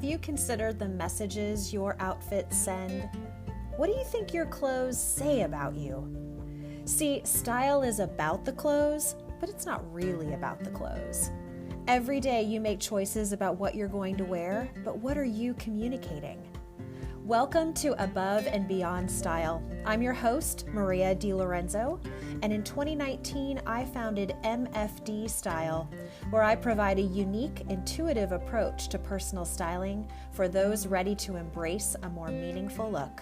you considered the messages your outfits send? What do you think your clothes say about you? See, style is about the clothes, but it's not really about the clothes. Every day you make choices about what you're going to wear, but what are you communicating? Welcome to Above and Beyond Style. I'm your host, Maria DiLorenzo, and in 2019, I founded MFD Style, where I provide a unique, intuitive approach to personal styling for those ready to embrace a more meaningful look.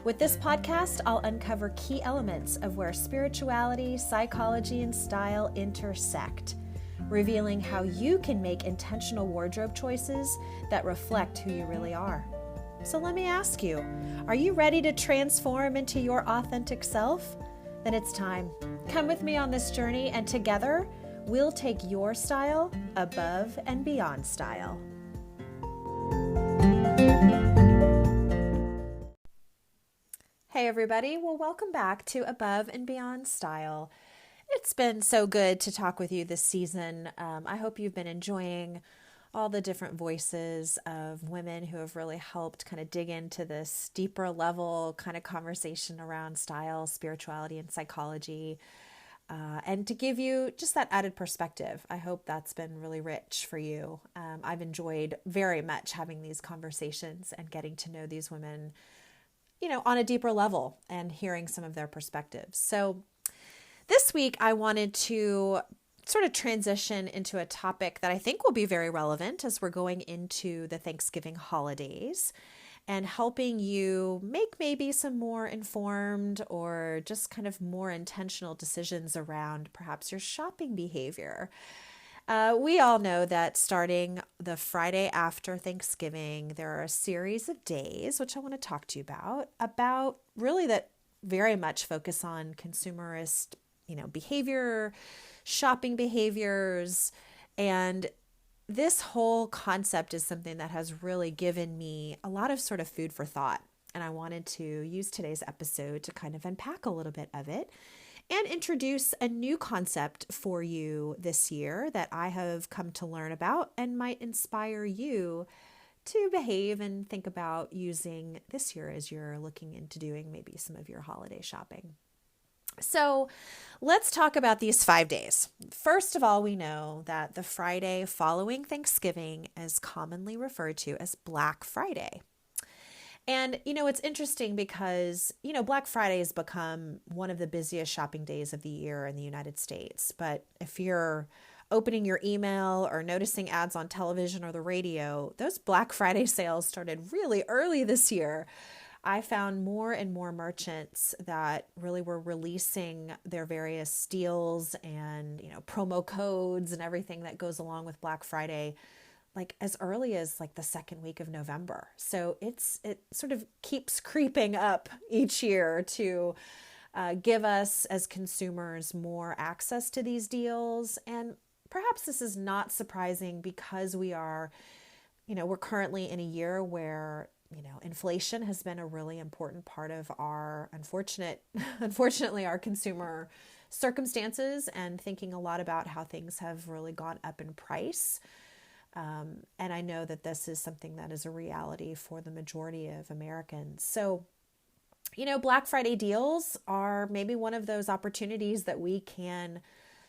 With this podcast, I'll uncover key elements of where spirituality, psychology, and style intersect, revealing how you can make intentional wardrobe choices that reflect who you really are. So let me ask you, are you ready to transform into your authentic self? Then it's time. Come with me on this journey, and together we'll take your style above and beyond style. Hey everybody, well, welcome back to Above and Beyond Style. It's been so good to talk with you this season. I hope you've been enjoying all the different voices of women who have really helped kind of dig into this deeper level kind of conversation around style, spirituality, and psychology, and to give you just that added perspective. I hope that's been really rich for you. I've enjoyed very much having these conversations and getting to know these women, on a deeper level and hearing some of their perspectives. So this week I wanted to sort of transition into a topic that I think will be very relevant as we're going into the Thanksgiving holidays and helping you make maybe some more informed or just kind of more intentional decisions around perhaps your shopping behavior. We all know that starting the Friday after Thanksgiving, there are a series of days, which I want to talk to you about really that very much focus on consumerist, behavior, shopping behaviors. And this whole concept is something that has really given me a lot of sort of food for thought. And I wanted to use today's episode to kind of unpack a little bit of it and introduce a new concept for you this year that I have come to learn about and might inspire you to behave and think about using this year as you're looking into doing maybe some of your holiday shopping. So let's talk about these 5 days. First of all, we know that the Friday following Thanksgiving is commonly referred to as Black Friday. And, it's interesting because, Black Friday has become one of the busiest shopping days of the year in the United States. But if you're opening your email or noticing ads on television or the radio, those Black Friday sales started really early this year. I found more and more merchants that really were releasing their various deals and, promo codes and everything that goes along with Black Friday, like as early as like the second week of November. So it sort of keeps creeping up each year to give us as consumers more access to these deals. And perhaps this is not surprising because we are, we're currently in a year where inflation has been a really important part of our unfortunately, our consumer circumstances, and thinking a lot about how things have really gone up in price. And I know that this is something that is a reality for the majority of Americans. So, Black Friday deals are maybe one of those opportunities that we can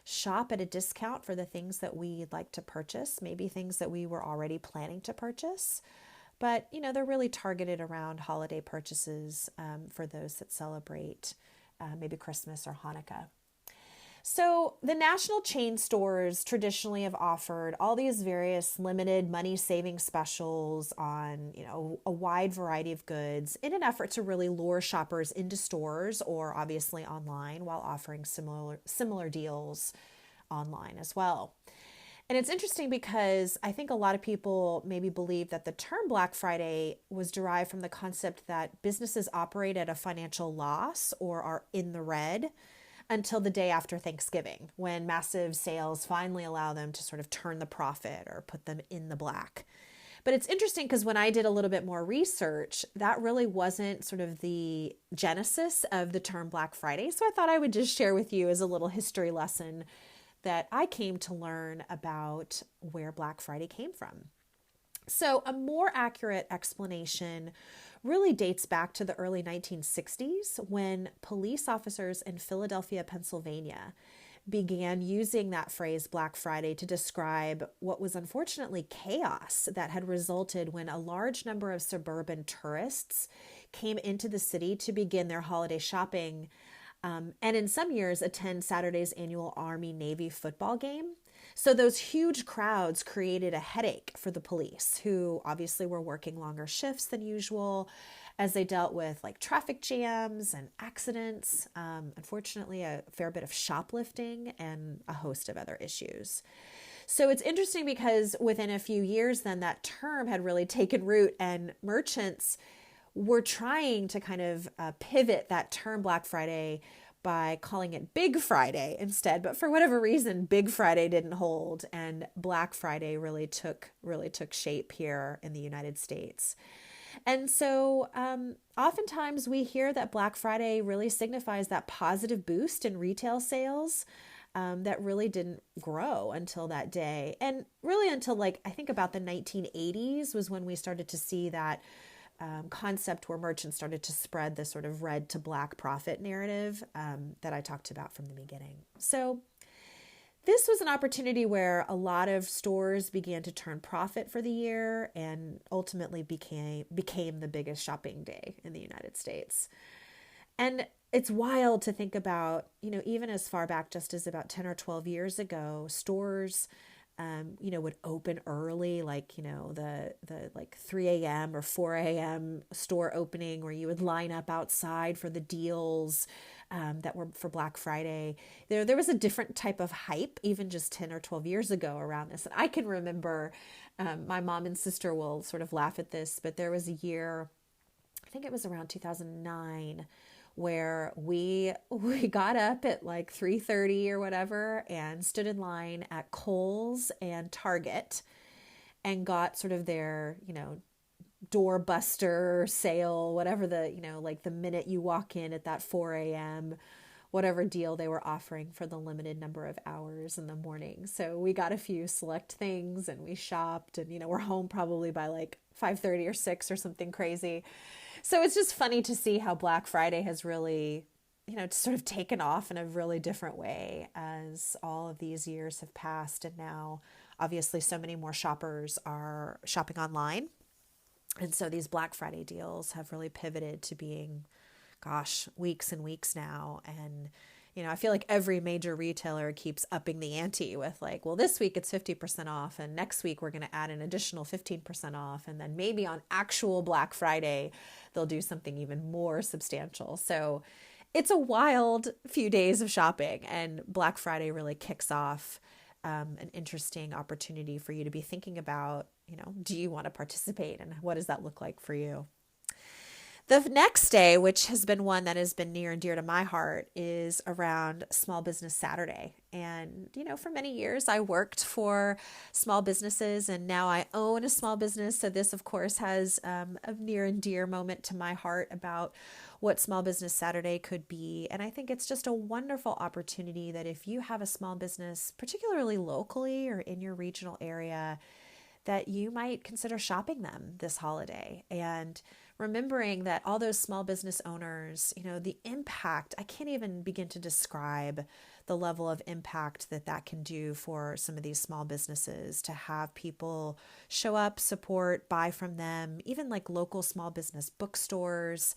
shop at a discount for the things that we'd like to purchase, maybe things that we were already planning to purchase. But, they're really targeted around holiday purchases for those that celebrate maybe Christmas or Hanukkah. So the national chain stores traditionally have offered all these various limited money-saving specials on, a wide variety of goods in an effort to really lure shoppers into stores or obviously online, while offering similar deals online as well. And it's interesting because I think a lot of people maybe believe that the term Black Friday was derived from the concept that businesses operate at a financial loss or are in the red until the day after Thanksgiving, when massive sales finally allow them to sort of turn the profit or put them in the black. But it's interesting because when I did a little bit more research, that really wasn't sort of the genesis of the term Black Friday. So I thought I would just share with you as a little history lesson that I came to learn about where Black Friday came from. So, a more accurate explanation really dates back to the early 1960s when police officers in Philadelphia, Pennsylvania began using that phrase Black Friday to describe what was unfortunately chaos that had resulted when a large number of suburban tourists came into the city to begin their holiday shopping, and in some years attend Saturday's annual Army Navy football game. So those huge crowds created a headache for the police, who obviously were working longer shifts than usual as they dealt with like traffic jams and accidents, unfortunately, a fair bit of shoplifting and a host of other issues. So it's interesting because within a few years, then that term had really taken root, and merchants were trying to kind of pivot that term Black Friday by calling it Big Friday instead. But for whatever reason, Big Friday didn't hold, and Black Friday really took shape here in the United States. And so oftentimes we hear that Black Friday really signifies that positive boost in retail sales that really didn't grow until that day. And really until like, I think about the 1980s was when we started to see that concept where merchants started to spread the sort of red to black profit narrative that I talked about from the beginning. So this was an opportunity where a lot of stores began to turn profit for the year and ultimately became the biggest shopping day in the United States. And it's wild to think about, even as far back just as about 10 or 12 years ago, stores would open early, like, the like 3 a.m. or 4 a.m. store opening where you would line up outside for the deals that were for Black Friday. There was a different type of hype even just 10 or 12 years ago around this. And I can remember, my mom and sister will sort of laugh at this, but there was a year, I think it was around 2009, where we got up at like 3:30 or whatever and stood in line at Kohl's and Target and got sort of their, doorbuster sale, whatever like the minute you walk in at that 4 a.m., whatever deal they were offering for the limited number of hours in the morning. So we got a few select things and we shopped, and, we're home probably by like 5:30 or 6 or something crazy. So it's just funny to see how Black Friday has really, sort of taken off in a really different way as all of these years have passed. And now, obviously, so many more shoppers are shopping online. And so these Black Friday deals have really pivoted to being, weeks and weeks now. And, I feel like every major retailer keeps upping the ante with like, well, this week it's 50% off. And next week we're going to add an additional 15% off. And then maybe on actual Black Friday, they'll do something even more substantial. So it's a wild few days of shopping. And Black Friday really kicks off an interesting opportunity for you to be thinking about, do you want to participate and what does that look like for you? The next day, which has been one that has been near and dear to my heart, is around Small Business Saturday. And, for many years, I worked for small businesses and now I own a small business. So this, of course, has a near and dear moment to my heart about what Small Business Saturday could be. And I think it's just a wonderful opportunity that if you have a small business, particularly locally or in your regional area, that you might consider shopping them this holiday and remembering that all those small business owners, the impact, I can't even begin to describe the level of impact that can do for some of these small businesses to have people show up, support, buy from them, even like local small business bookstores,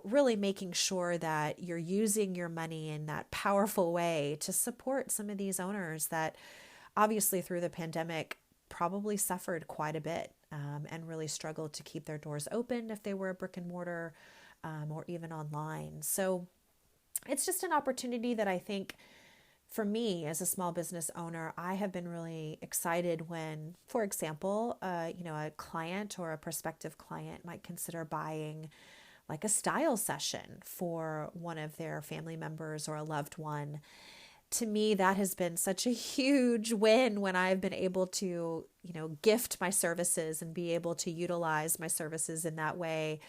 really making sure that you're using your money in that powerful way to support some of these owners that obviously through the pandemic probably suffered quite a bit and really struggled to keep their doors open if they were a brick and mortar or even online. So it's just an opportunity that I think for me as a small business owner, I have been really excited when, for example, a client or a prospective client might consider buying like a style session for one of their family members or a loved one. To me, that has been such a huge win when I've been able to, gift my services and be able to utilize my services in that way.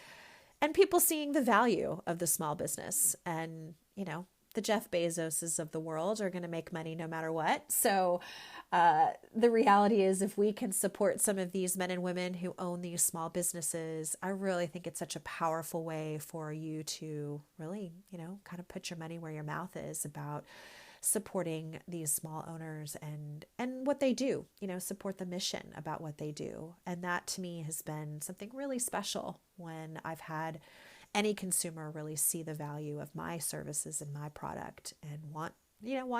And people seeing the value of the small business and, the Jeff Bezoses of the world are going to make money no matter what. So the reality is, if we can support some of these men and women who own these small businesses, I really think it's such a powerful way for you to really, kind of put your money where your mouth is about supporting these small owners and what they do, support the mission about what they do. And that to me has been something really special when I've had any consumer really see the value of my services and my product and want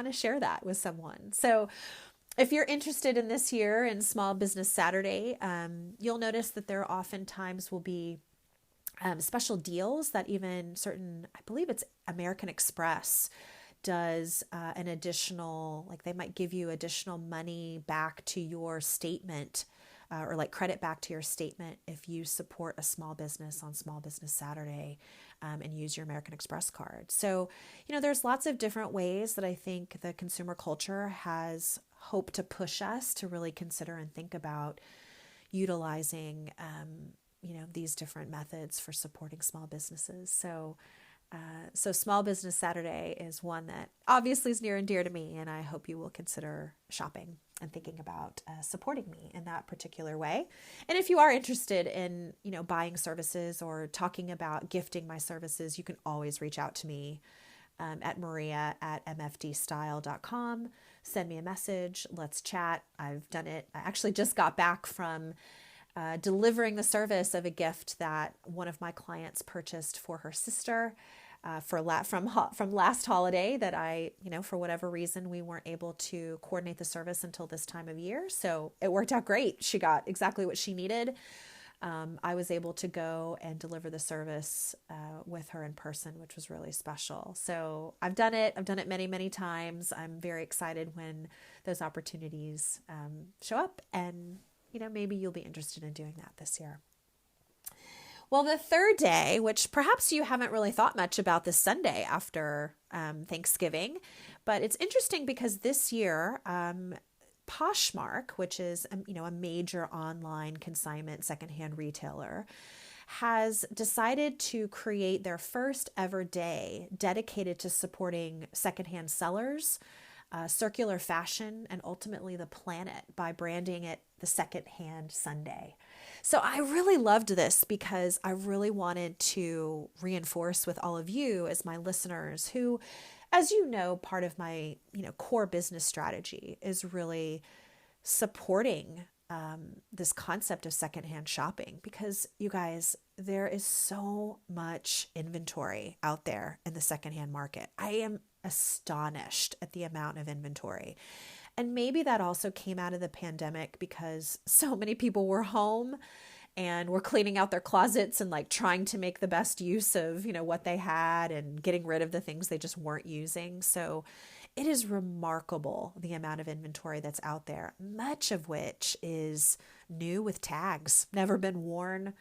to share that with someone. So if you're interested in this year in Small Business Saturday, you'll notice that there oftentimes will be special deals that even certain, I believe it's American Express does an additional, like they might give you additional money back to your statement or like credit back to your statement if you support a small business on Small Business Saturday and use your American Express card. So, there's lots of different ways that I think the consumer culture has hoped to push us to really consider and think about utilizing, these different methods for supporting small businesses. So Small Business Saturday is one that obviously is near and dear to me, and I hope you will consider shopping and thinking about supporting me in that particular way. And if you are interested in, buying services or talking about gifting my services, you can always reach out to me at maria@mfdstyle.com. Send me a message. Let's chat. I've done it. I actually just got back from delivering the service of a gift that one of my clients purchased for her sister from last holiday that I, for whatever reason, we weren't able to coordinate the service until this time of year. So it worked out great. She got exactly what she needed. I was able to go and deliver the service with her in person, which was really special. So I've done it. I've done it many, many times. I'm very excited when those opportunities show up, and maybe you'll be interested in doing that this year. Well, the third day, which perhaps you haven't really thought much about this Sunday after Thanksgiving, but it's interesting because this year, Poshmark, which is a major online consignment secondhand retailer, has decided to create their first ever day dedicated to supporting secondhand sellers, circular fashion, and ultimately the planet by branding it the Secondhand Sunday. So I really loved this because I really wanted to reinforce with all of you as my listeners who, as you know, part of my core business strategy is really supporting this concept of secondhand shopping, because you guys, there is so much inventory out there in the secondhand market. I am astonished at the amount of inventory. And maybe that also came out of the pandemic because so many people were home and were cleaning out their closets and like trying to make the best use of, what they had and getting rid of the things they just weren't using. So it is remarkable the amount of inventory that's out there, much of which is new with tags, never been worn,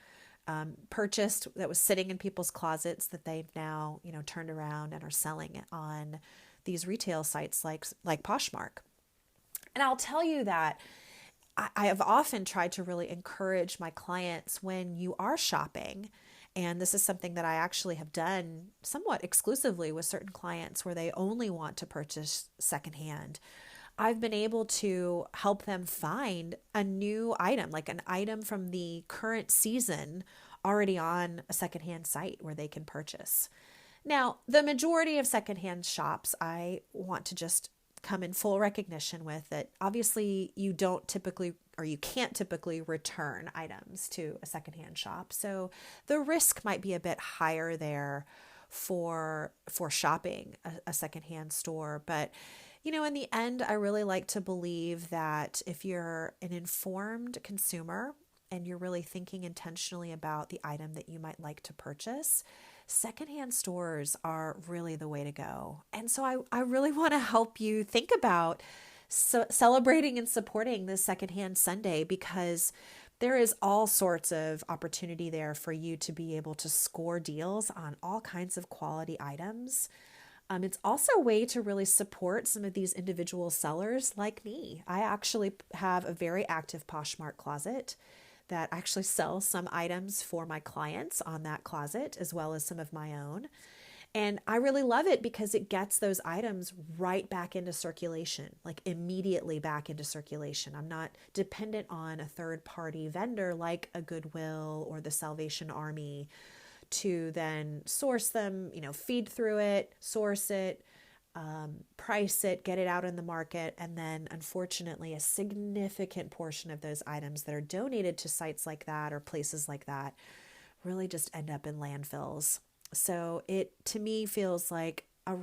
purchased, that was sitting in people's closets that they've now, turned around and are selling it on these retail sites like Poshmark. And I'll tell you that I have often tried to really encourage my clients when you are shopping, and this is something that I actually have done somewhat exclusively with certain clients where they only want to purchase secondhand. I've been able to help them find a new item, like an item from the current season already on a secondhand site where they can purchase. Now, the majority of secondhand shops, I want to just come in full recognition with that obviously you don't typically, or you can't typically return items to a secondhand shop. So the risk might be a bit higher there for shopping a secondhand store. But, in the end, I really like to believe that if you're an informed consumer and you're really thinking intentionally about the item that you might like to purchase, secondhand stores are really the way to go. And so I really want to help you think about celebrating and supporting this Secondhand Sunday, because there is all sorts of opportunity there for you to be able to score deals on all kinds of quality items. It's also a way to really support some of these individual sellers like me. I actually have a very active Poshmark closet that actually sells some items for my clients on that closet, as well as some of my own. And I really love it because it gets those items right back into circulation, like immediately back into circulation. I'm not dependent on a third party vendor like a Goodwill or the Salvation Army to then source them, feed through it, source it, price it, get it out in the market. And then unfortunately, a significant portion of those items that are donated to sites like that or places like that really just end up in landfills. So it, to me, feels like a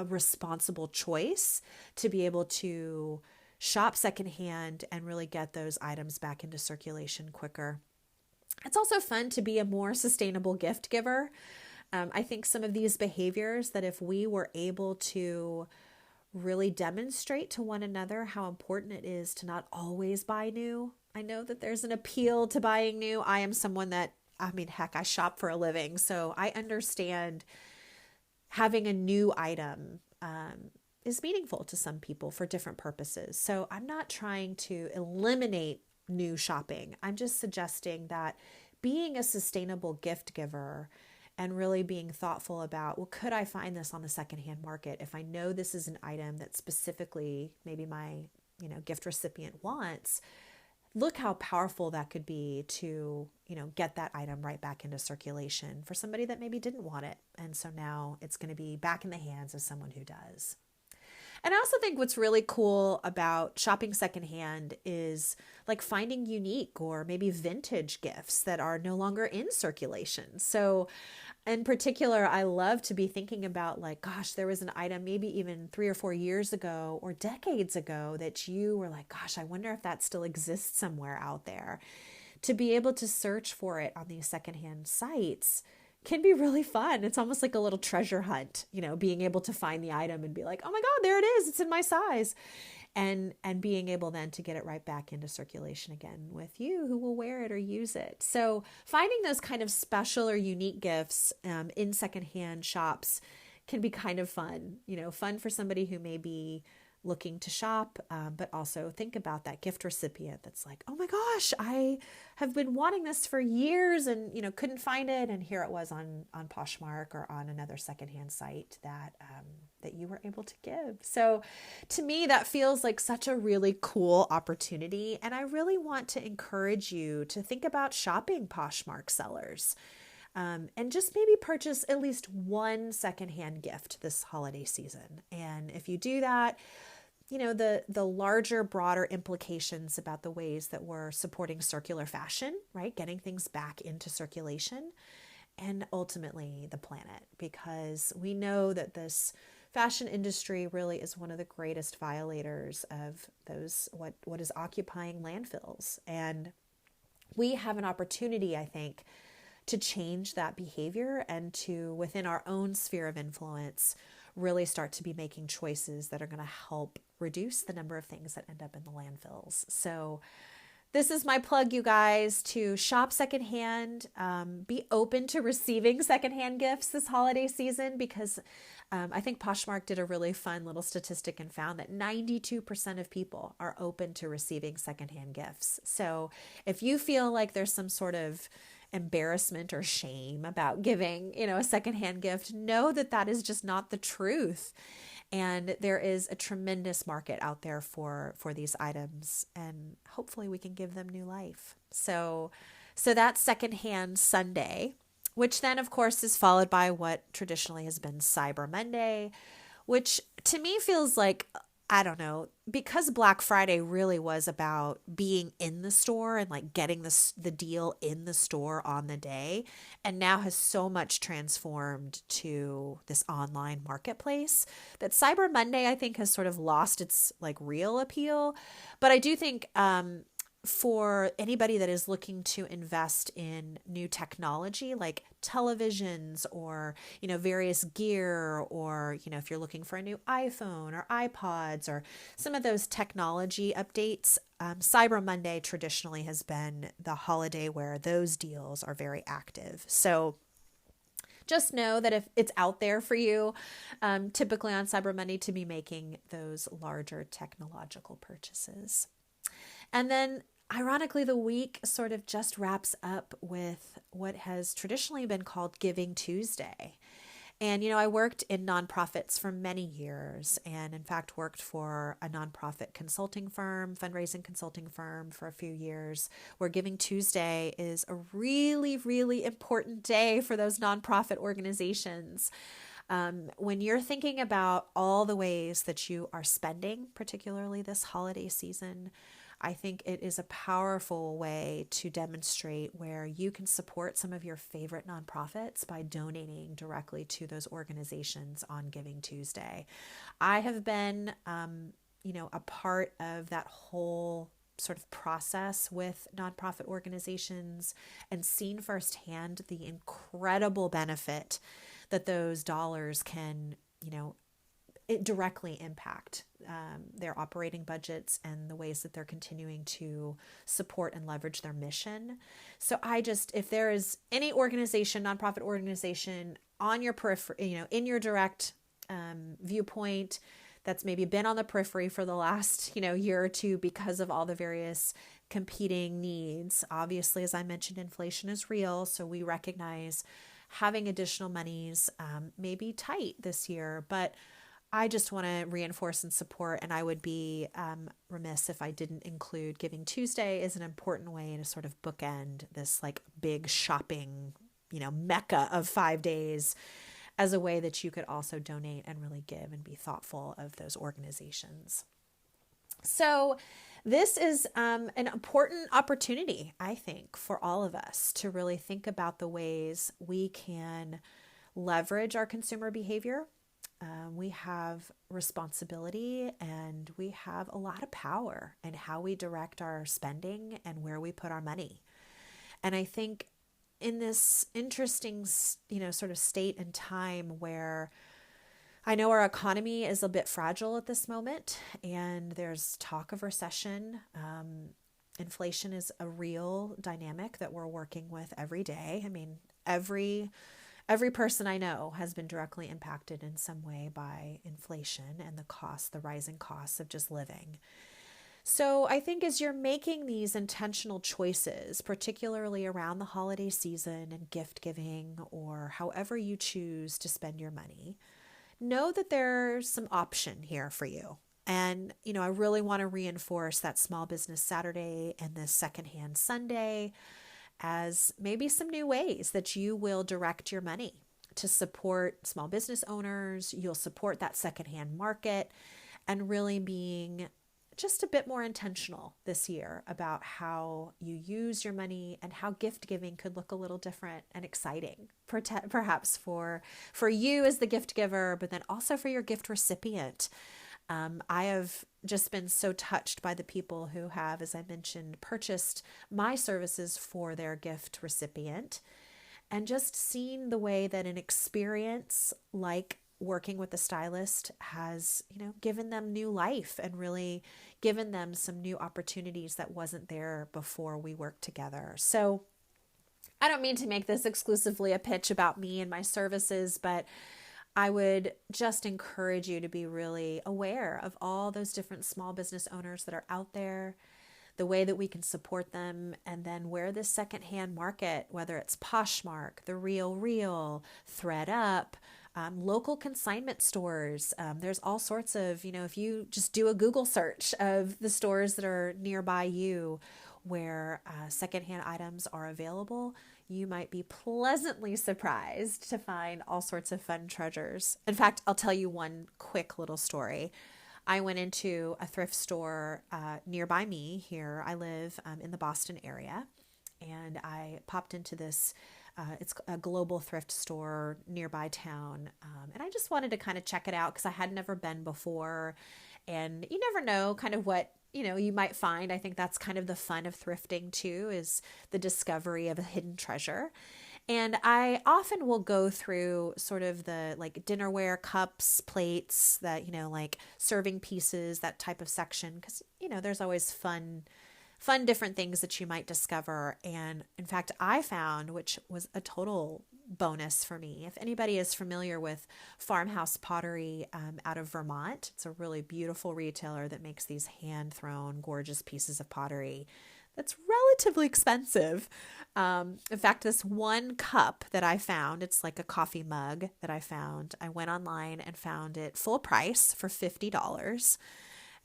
responsible choice to be able to shop secondhand and really get those items back into circulation quicker. It's also fun to be a more sustainable gift giver. I think some of these behaviors that if we were able to really demonstrate to one another how important it is to not always buy new. I know that there's an appeal to buying new. I am someone that, heck, I shop for a living. So I understand having a new item is meaningful to some people for different purposes. So I'm not trying to eliminate new shopping. I'm just suggesting that being a sustainable gift giver and really being thoughtful about, well, could I find this on the secondhand market? If I know this is an item that specifically maybe my, gift recipient wants, look how powerful that could be to, get that item right back into circulation for somebody that maybe didn't want it. And so now it's going to be back in the hands of someone who does. And I also think what's really cool about shopping secondhand is like finding unique or maybe vintage gifts that are no longer in circulation. So in particular, I love to be thinking about like, gosh, there was an item maybe even 3 or 4 years ago or decades ago that you were like, gosh, I wonder if that still exists somewhere out there. To be able to search for it on these secondhand sites can be really fun. It's almost like a little treasure hunt, being able to find the item and be like, oh my God, there it is. It's in my size. And being able then to get it right back into circulation again with you who will wear it or use it. So finding those kind of special or unique gifts in secondhand shops can be kind of fun, fun for somebody who may be looking to shop, but also think about that gift recipient that's like, oh my gosh, I have been wanting this for years and, couldn't find it. And here it was on Poshmark or on another secondhand site that you were able to give. So to me, that feels like such a really cool opportunity. And I really want to encourage you to think about shopping Poshmark sellers. And just maybe purchase at least one secondhand gift this holiday season. And if you do that, the larger, broader implications about the ways that we're supporting circular fashion, right? Getting things back into circulation and ultimately the planet, because we know that this fashion industry really is one of the greatest violators of those, what is occupying landfills. And we have an opportunity, I think, to change that behavior and to, within our own sphere of influence, really start to be making choices that are going to help reduce the number of things that end up in the landfills. So this is my plug, you guys, to shop secondhand, be open to receiving secondhand gifts this holiday season, because I think Poshmark did a really fun little statistic and found that 92% of people are open to receiving secondhand gifts. So if you feel like there's some sort of embarrassment or shame about giving, a secondhand gift, know that that is just not the truth. And there is a tremendous market out there for these items, and hopefully we can give them new life. So that's Secondhand Sunday, which then of course is followed by what traditionally has been Cyber Monday, which to me feels like, I don't know, because Black Friday really was about being in the store and like getting the deal in the store on the day, and now has so much transformed to this online marketplace that Cyber Monday, I think, has sort of lost its like real appeal. But I do think for anybody that is looking to invest in new technology like televisions or, various gear, or, if you're looking for a new iPhone or iPods or some of those technology updates, Cyber Monday traditionally has been the holiday where those deals are very active. So just know that if it's out there for you, typically on Cyber Monday, to be making those larger technological purchases. And then ironically, the week sort of just wraps up with what has traditionally been called Giving Tuesday. And, I worked in nonprofits for many years and, in fact, worked for a nonprofit consulting firm, fundraising consulting firm for a few years, where Giving Tuesday is a really, really important day for those nonprofit organizations. When you're thinking about all the ways that you are spending, particularly this holiday season, I think it is a powerful way to demonstrate where you can support some of your favorite nonprofits by donating directly to those organizations on Giving Tuesday. I have been, a part of that whole sort of process with nonprofit organizations and seen firsthand the incredible benefit that those dollars can, it directly impact their operating budgets and the ways that they're continuing to support and leverage their mission. So if there is any organization, nonprofit organization on your periphery, in your direct viewpoint that's maybe been on the periphery for the last, year or two because of all the various competing needs. Obviously, as I mentioned, inflation is real, so we recognize having additional monies may be tight this year, but I just want to reinforce and support, and I would be remiss if I didn't include Giving Tuesday as an important way to sort of bookend this like big shopping, mecca of 5 days as a way that you could also donate and really give and be thoughtful of those organizations. So this is an important opportunity, I think, for all of us to really think about the ways we can leverage our consumer behavior. We have responsibility and we have a lot of power in how we direct our spending and where we put our money. And I think in this interesting, sort of state and time where I know our economy is a bit fragile at this moment and there's talk of recession. Inflation is a real dynamic that we're working with every day. I mean, every person I know has been directly impacted in some way by inflation and the rising costs of just living. So I think as you're making these intentional choices, particularly around the holiday season and gift giving or however you choose to spend your money, know that there's some option here for you. And, I really want to reinforce that Small Business Saturday and this Secondhand Sunday as maybe some new ways that you will direct your money to support small business owners. You'll support that secondhand market and really being just a bit more intentional this year about how you use your money and how gift giving could look a little different and exciting, perhaps for you as the gift giver, but then also for your gift recipient. I have just been so touched by the people who have, as I mentioned, purchased my services for their gift recipient and just seen the way that an experience like working with a stylist has, given them new life and really given them some new opportunities that wasn't there before we worked together. So I don't mean to make this exclusively a pitch about me and my services, but I would just encourage you to be really aware of all those different small business owners that are out there, the way that we can support them, and then where this secondhand market, whether it's Poshmark, The Real, ThreadUp, local consignment stores. There's all sorts of, if you just do a Google search of the stores that are nearby you where secondhand items are available, you might be pleasantly surprised to find all sorts of fun treasures. In fact, I'll tell you one quick little story. I went into a thrift store nearby me here. I live in the Boston area, and I popped into this it's a global thrift store nearby town. And I just wanted to kind of check it out because I had never been before. And you never know kind of what, you might find. I think that's kind of the fun of thrifting too, is the discovery of a hidden treasure. And I often will go through sort of the like dinnerware, cups, plates, that, like serving pieces, that type of section. Because, there's always fun different things that you might discover. And in fact, I found, which was a total bonus for me, if anybody is familiar with Farmhouse Pottery out of Vermont, it's a really beautiful retailer that makes these hand-thrown, gorgeous pieces of pottery that's relatively expensive. In fact, this one cup that I found, it's like a coffee mug that I found. I went online and found it full price for $50.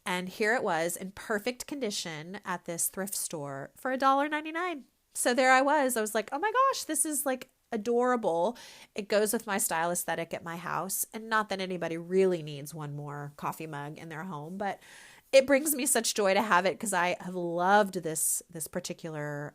And here it was in perfect condition at this thrift store for $1.99. So there I was. I was like, oh my gosh, this is like adorable. It goes with my style aesthetic at my house. And not that anybody really needs one more coffee mug in their home, but it brings me such joy to have it because I have loved this particular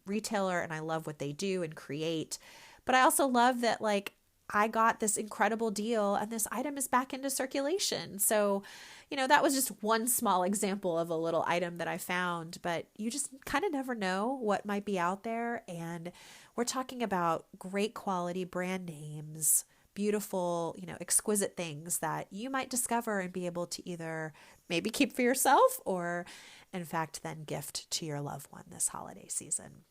retailer, and I love what they do and create. But I also love that like I got this incredible deal and this item is back into circulation. So, that was just one small example of a little item that I found, but you just kind of never know what might be out there. And we're talking about great quality brand names, beautiful, exquisite things that you might discover and be able to either maybe keep for yourself or, in fact, then gift to your loved one this holiday season.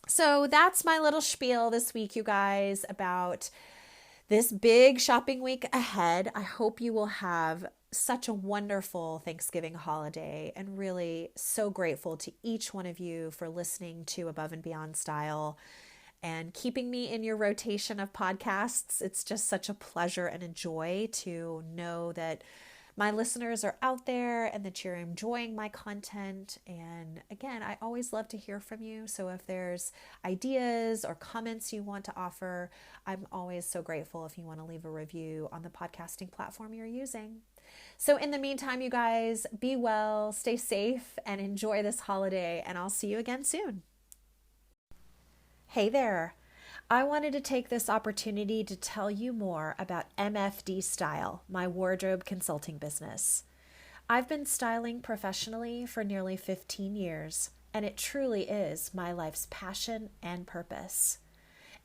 So that's my little spiel this week, you guys, about this big shopping week ahead. I hope you will have such a wonderful Thanksgiving holiday, and really so grateful to each one of you for listening to Above and Beyond Style and keeping me in your rotation of podcasts. It's just such a pleasure and a joy to know that my listeners are out there and that you're enjoying my content. And again, I always love to hear from you. So if there's ideas or comments you want to offer, I'm always so grateful if you want to leave a review on the podcasting platform you're using. So in the meantime, you guys, be well, stay safe, and enjoy this holiday. And I'll see you again soon. Hey there. I wanted to take this opportunity to tell you more about MFD Style, my wardrobe consulting business. I've been styling professionally for nearly 15 years, and it truly is my life's passion and purpose.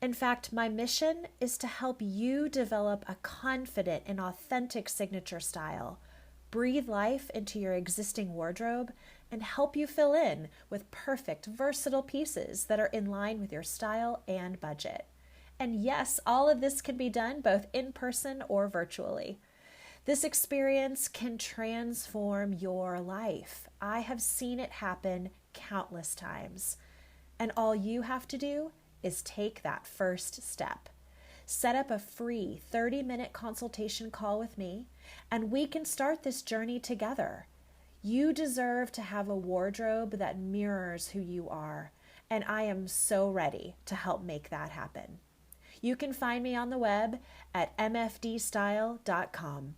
In fact, my mission is to help you develop a confident and authentic signature style, breathe life into your existing wardrobe, and help you fill in with perfect, versatile pieces that are in line with your style and budget. And yes, all of this can be done both in person or virtually. This experience can transform your life. I have seen it happen countless times. And all you have to do is take that first step. Set up a free 30-minute consultation call with me, and we can start this journey together. You deserve to have a wardrobe that mirrors who you are, and I am so ready to help make that happen. You can find me on the web at mfdstyle.com.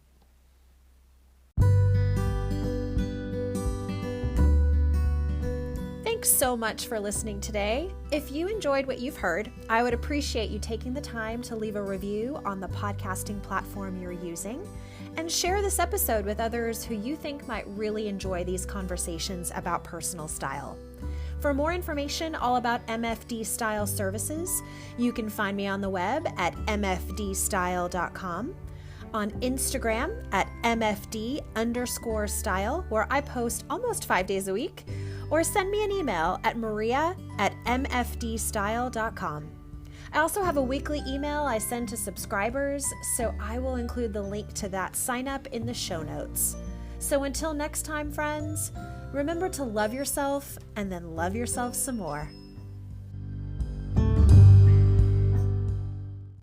Thanks so much for listening today. If you enjoyed what you've heard, I would appreciate you taking the time to leave a review on the podcasting platform you're using, and share this episode with others who you think might really enjoy these conversations about personal style. For more information all about MFD Style services, you can find me on the web at mfdstyle.com, on Instagram at mfd_style, where I post almost 5 days a week, or send me an email at maria@mfdstyle.com. I also have a weekly email I send to subscribers, so I will include the link to that sign up in the show notes. So until next time, friends, remember to love yourself and then love yourself some more.